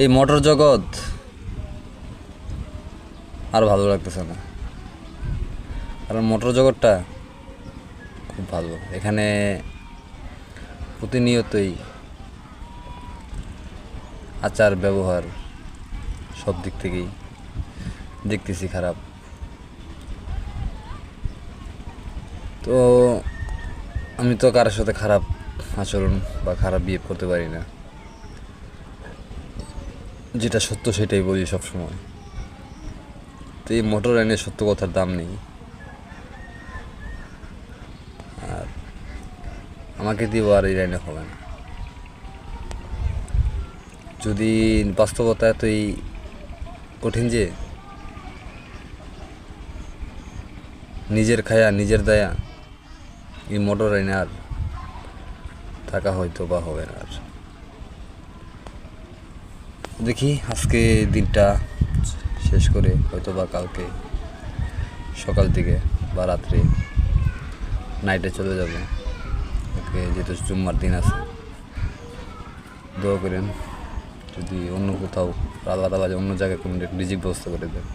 এই মোটর জগৎ আর ভালো লাগতেছে না, কারণ মোটর জগৎটা খুব ভালো। এখানে প্রতিনিয়তই আচার ব্যবহার সব দিক থেকেই দেখতেছি খারাপ। তো আমি তো কারোর সাথে খারাপ আচরণ বা খারাপ বিহেভ করতে পারি না, যেটা সত্য সেটাই বলি সবসময়। তো এই মোটর লাইনের সত্য কথার দাম নেই, আর আমাকে দিব আর এই লাইনে হবে না। যদি বাস্তবতা এতই কঠিন যে নিজের খায়া নিজের দায়া, এই মোটর লাইনে আর থাকা হয়তো বা হবে না। আর দেখি আজকে দিনটা শেষ করে হয়তো বা কালকে সকাল থেকে বা রাত্রে নাইটে চলে যাব। ওকে, যেহেতু জুম্মার দিন আছে, দোয়া করেন যদি অন্য কোথাও আল্লাহ তাআলা অন্য জায়গায় কোনো রিজিক ব্যবস্থা করে দেয়।